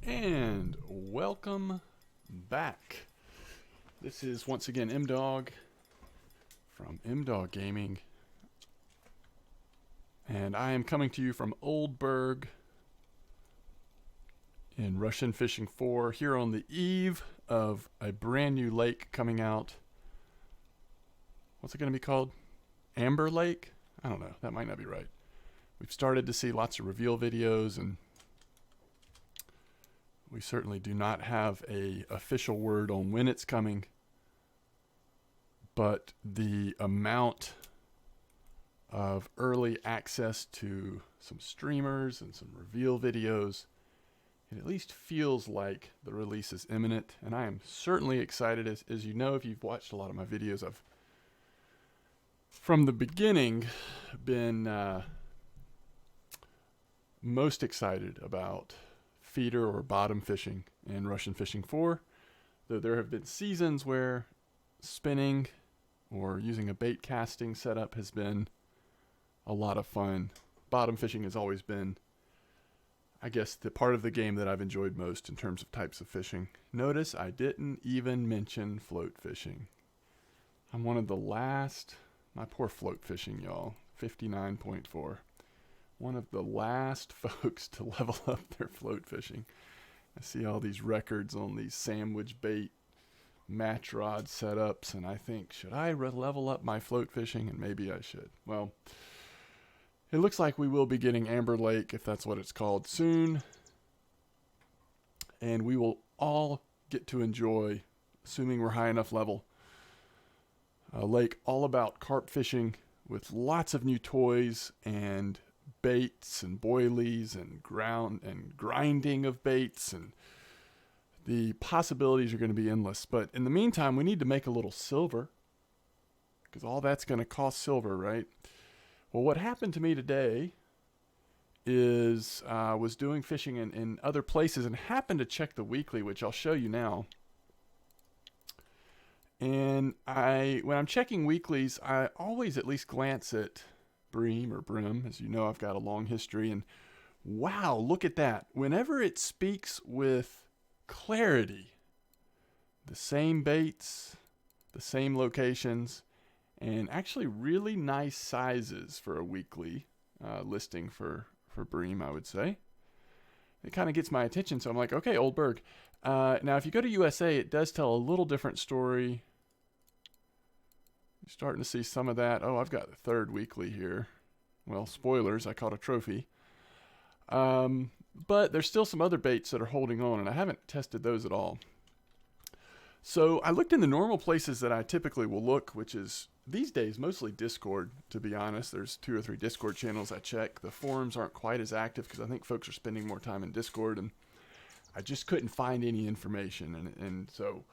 And welcome back. This is once again M-Dog from M-Dog Gaming. And I am coming to you from Old Burg in Russian Fishing 4 here on the eve of a brand new lake coming out. What's it going to be called? Amber Lake? I don't know. That might not be right. We've started to see lots of reveal videos, and we certainly do not have a official word on when it's coming. But the amount of early access to some streamers and some reveal videos, it at least feels like the release is imminent. And I am certainly excited. As you know, if you've watched a lot of my videos, I've from the beginning been most excited about feeder or bottom fishing in Russian Fishing 4, though there have been seasons where spinning or using a bait casting setup has been a lot of fun. Bottom fishing has always been, I guess, the part of the game that I've enjoyed most in terms of types of fishing. Notice I didn't even mention float fishing. I'm one of the last, my poor float fishing, y'all, 59.4. One of the last folks to level up their float fishing. I see all these records on these sandwich bait match rod setups, and I think, should I level up my float fishing? And maybe I should. Well, it looks like we will be getting Amber Lake, if that's what it's called, soon. And we will all get to enjoy, assuming we're high enough level, a lake all about carp fishing with lots of new toys and baits and boilies and grinding of baits, and the possibilities are going to be endless. But in the meantime, we need to make a little silver, because all that's going to cost silver, right? Well, what happened to me today is I was doing fishing in other places and happened to check the weekly, which I'll show you now. And when I'm checking weeklies, I always at least glance at Bream or Brim. As you know, I've got a long history, and wow, look at that. Whenever it speaks with clarity, the same baits, the same locations, and actually really nice sizes for a weekly listing for Bream, I would say. It kind of gets my attention, so I'm like, okay, Old Burg. Now, if you go to USA, it does tell a little different story. You're starting to see some of that. Oh, I've got the third weekly here. Well, spoilers, I caught a trophy. But there's still some other baits that are holding on, and I haven't tested those at all. So I looked in the normal places that I typically will look, which is these days mostly Discord, to be honest. There's 2 or 3 Discord channels I check. The forums aren't quite as active because I think folks are spending more time in Discord, and I just couldn't find any information. And so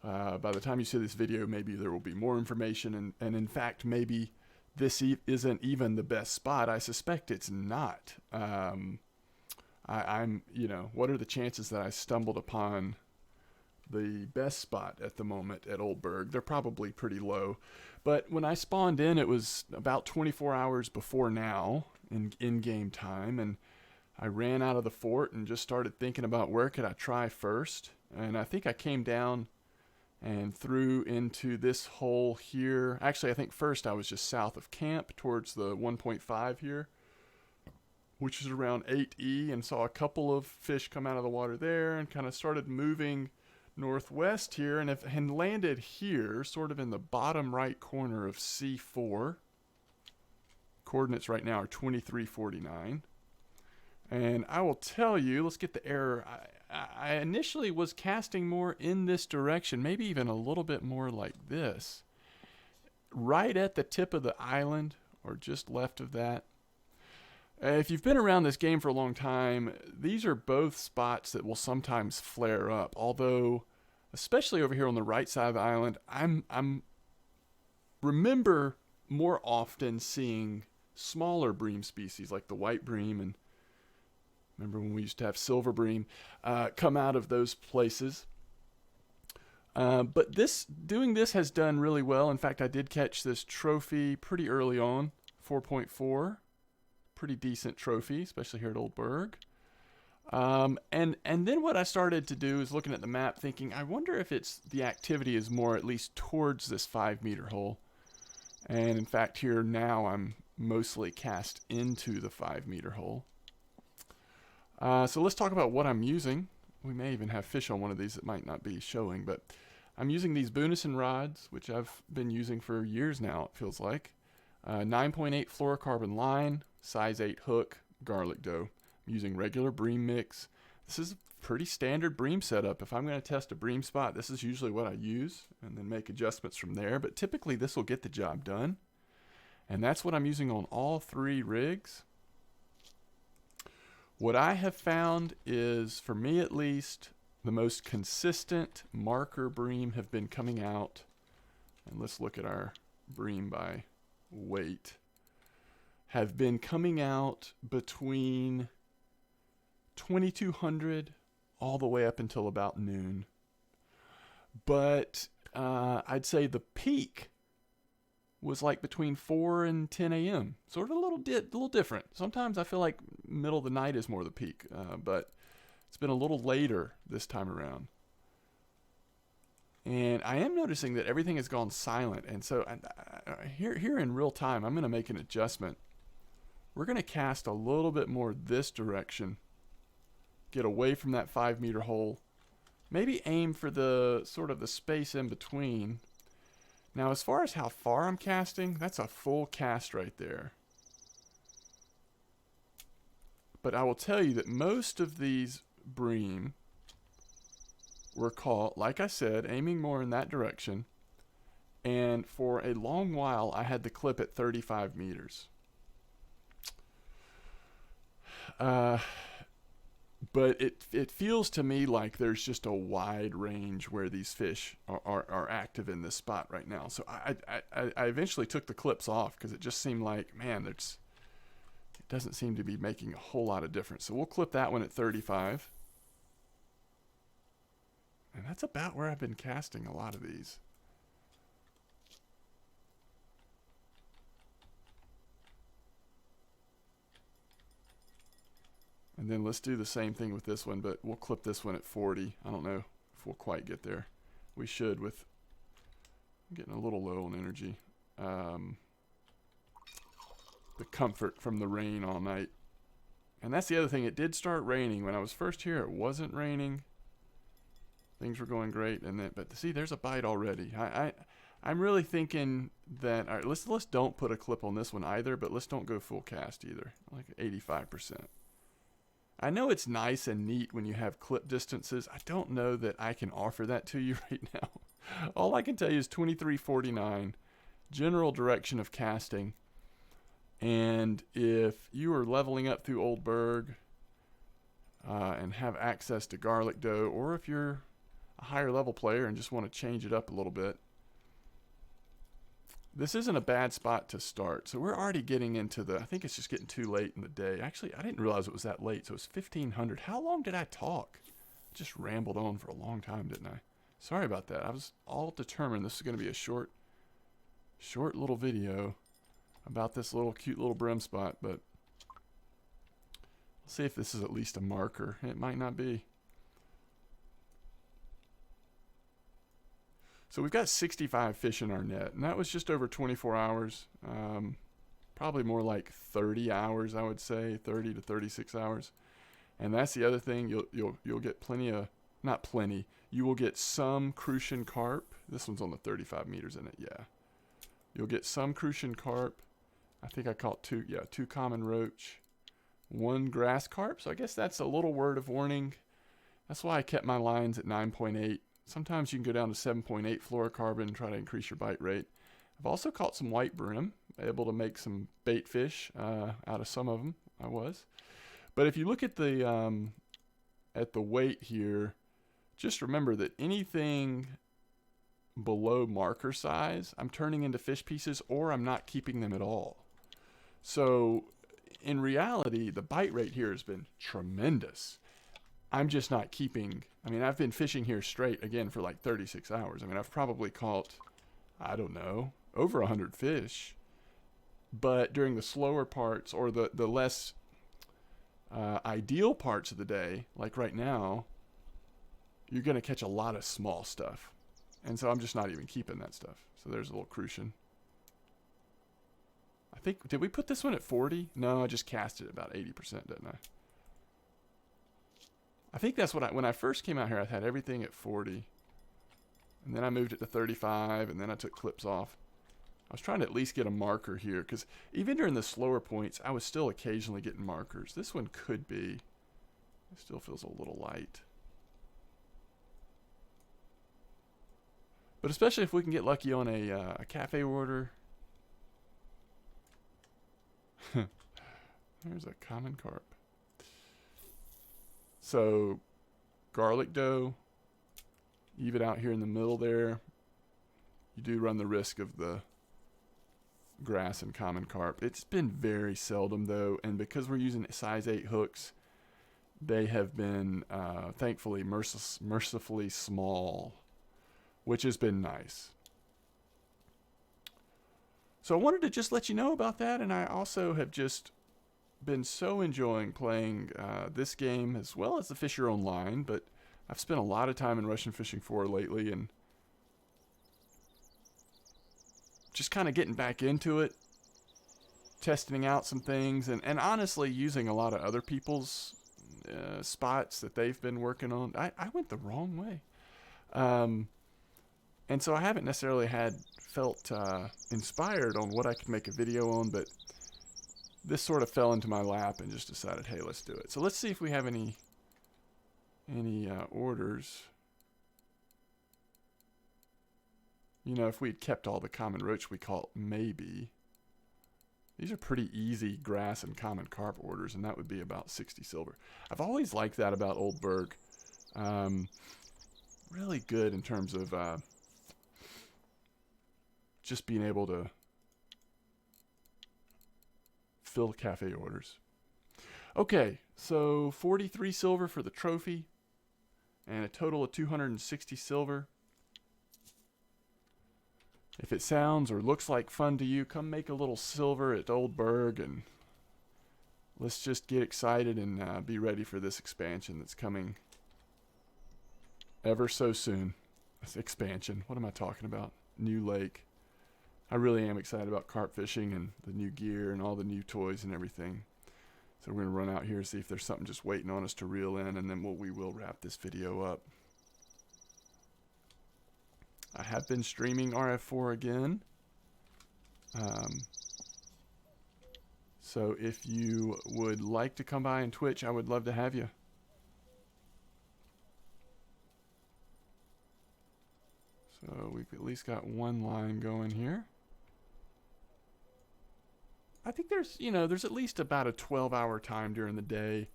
by the time you see this video, maybe there will be more information. And in fact, maybe this isn't even the best spot. I suspect it's not. I'm, what are the chances that I stumbled upon the best spot at the moment at Old Burg? They're probably pretty low. But when I spawned in, it was about 24 hours before now in game time. And I ran out of the fort and just started thinking about where could I try first. And I think I came down and threw into this hole here. Actually, I think first I was just south of camp towards the 1.5 here, which is around 8E, and saw a couple of fish come out of the water there, and kind of started moving northwest here, and landed here, sort of in the bottom right corner of C4. Coordinates right now are 2349. And I will tell you, let's get the error. I initially was casting more in this direction, maybe even a little bit more like this, right at the tip of the island, or just left of that. If you've been around this game for a long time, these are both spots that will sometimes flare up. Although, especially over here on the right side of the island, I'm remember more often seeing smaller bream species like the white bream, and remember when we used to have silver bream, come out of those places. But doing this has done really well. In fact, I did catch this trophy pretty early on, 4.4. Pretty decent trophy, especially here at Old Burg. And then what I started to do is looking at the map, thinking, I wonder if it's the activity is more at least towards this 5-meter hole. And in fact, here now I'm mostly cast into the 5-meter hole. So let's talk about what I'm using. We may even have fish on one of these that might not be showing, but I'm using these Bunison rods, which I've been using for years now, it feels like. 9.8 fluorocarbon line, size 8 hook, garlic dough. I'm using regular Bream mix. This is a pretty standard Bream setup. If I'm going to test a Bream spot, this is usually what I use, and then make adjustments from there. But typically this will get the job done. And that's what I'm using on all 3 rigs. What I have found is, for me at least, the most consistent marker Bream have been coming out. And let's look at our Bream by weight. Have been coming out between 2,200 all the way up until about noon. But I'd say the peak was like between 4 and 10 a.m. Sort of a little different. Sometimes I feel like middle of the night is more the peak, but it's been a little later this time around. And I am noticing that everything has gone silent. And so here in real time, I'm going to make an adjustment. We're going to cast a little bit more this direction. Get away from that 5-meter hole. Maybe aim for the sort of the space in between. Now, as far as how far I'm casting, that's a full cast right there. But I will tell you that most of these Bream were caught, like I said, aiming more in that direction. And for a long while, I had the clip at 35 meters. But it feels to me like there's just a wide range where these fish are active in this spot right now. So I eventually took the clips off because it just seemed like, man, it doesn't seem to be making a whole lot of difference. So we'll clip that one at 35. And that's about where I've been casting a lot of these. And then let's do the same thing with this one, but we'll clip this one at 40. I don't know if we'll quite get there. We should with I'm getting a little low on energy. The comfort from the rain all night. And that's the other thing. It did start raining. When I was first here, it wasn't raining. Things were going great, and then, but see, there's a bite already. I'm really thinking that, all right, let's don't put a clip on this one either, but let's don't go full cast either, like 85%. I know it's nice and neat when you have clip distances. I don't know that I can offer that to you right now. All I can tell you is 2349, general direction of casting. And if you are leveling up through Old Burg and have access to garlic dough, or if you're a higher level player and just want to change it up a little bit, this isn't a bad spot to start. So we're already getting into I think it's just getting too late in the day. Actually, I didn't realize it was that late. So it's 1500. How long did I talk? I just rambled on for a long time, didn't I? Sorry about that. I was all determined this is going to be a short little video about this cute little brim spot, but let's see if this is at least a marker. It might not be. So we've got 65 fish in our net, and that was just over 24 hours. Probably more like 30 hours, I would say, 30 to 36 hours. And that's the other thing. You'll get plenty of, not plenty. You will get some Crucian Carp. This one's on the 35 meters in it. Yeah, you'll get some Crucian Carp. I think I caught two common roach, 1 grass carp. So I guess that's a little word of warning. That's why I kept my lines at 9.8. Sometimes you can go down to 7.8 fluorocarbon and try to increase your bite rate. I've also caught some white brim, able to make some bait fish out of some of them. I was. But if you look at the weight here, just remember that anything below marker size, I'm turning into fish pieces, or I'm not keeping them at all. So in reality, the bite rate here has been tremendous. I'm just not keeping, I've been fishing here straight, again, for like 36 hours. I've probably caught, I don't know, over 100 fish. But during the slower parts, or the less ideal parts of the day, like right now, you're going to catch a lot of small stuff. And so I'm just not even keeping that stuff. So there's a little Crucian. I think, did we put this one at 40? No, I just cast it about 80%, didn't I? I think that's what when I first came out here, I had everything at 40. And then I moved it to 35, and then I took clips off. I was trying to at least get a marker here, because even during the slower points, I was still occasionally getting markers. This one could be. It still feels a little light. But especially if we can get lucky on a cafe order. There's a common carp. So, garlic dough. Even out here in the middle there, you do run the risk of the grass and common carp. It's been very seldom though, and because we're using size 8 hooks, they have been thankfully mercifully small, which has been nice. So I wanted to just let you know about that, and I also have just been so enjoying playing this game as well as the Fish Your Own Line, but I've spent a lot of time in Russian Fishing 4 lately, and just kind of getting back into it, testing out some things, and honestly using a lot of other people's spots that they've been working on. I went the wrong way. And so I haven't necessarily felt inspired on what I could make a video on, but this sort of fell into my lap and just decided, hey, let's do it. So let's see if we have any orders. You know, if we had kept all the common roach, we call it maybe. These are pretty easy grass and common carp orders, and that would be about 60 silver. I've always liked that about Old Burg. Really good in terms of just being able to fill cafe orders. Okay, so 43 silver for the trophy, and a total of 260 silver. If it sounds or looks like fun to you, come make a little silver at Old Burg, and let's just get excited and be ready for this expansion that's coming ever so soon. This expansion, what am I talking about? New lake. I really am excited about carp fishing and the new gear and all the new toys and everything. So we're going to run out here and see if there's something just waiting on us to reel in, and then we will wrap this video up. I have been streaming RF4 again. So if you would like to come by and Twitch, I would love to have you. So we've at least got one line going here. I think there's at least about a 12-hour time during the day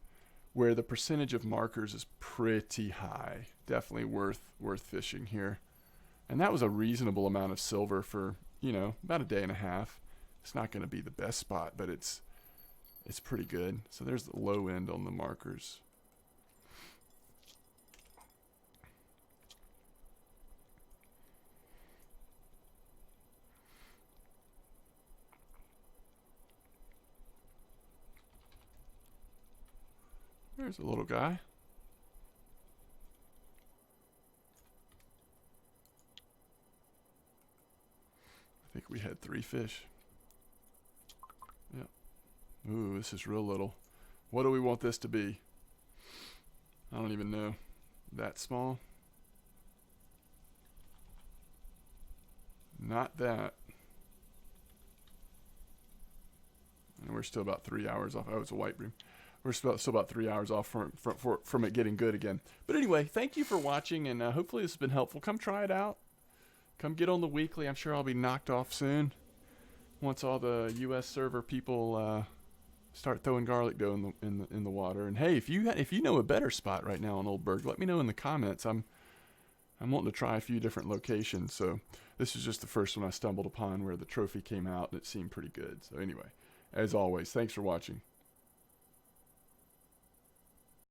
where the percentage of markers is pretty high. Definitely worth fishing here. And that was a reasonable amount of silver for, about a day and a half. It's not going to be the best spot, but it's pretty good. So there's the low end on the markers. There's a little guy. I think we had 3 fish. Yeah. Ooh, this is real little. What do we want this to be? I don't even know. That small? Not that. And we're still about 3 hours off. Oh, it's a white bream. We're still about 3 hours off from it getting good again. But anyway, thank you for watching, and hopefully this has been helpful. Come try it out. Come get on the weekly. I'm sure I'll be knocked off soon once all the U.S. server people start throwing garlic dough in the water. And hey, if you know a better spot right now on Old Burg, let me know in the comments. I'm wanting to try a few different locations. So this is just the first one I stumbled upon where the trophy came out, and it seemed pretty good. So anyway, as always, thanks for watching.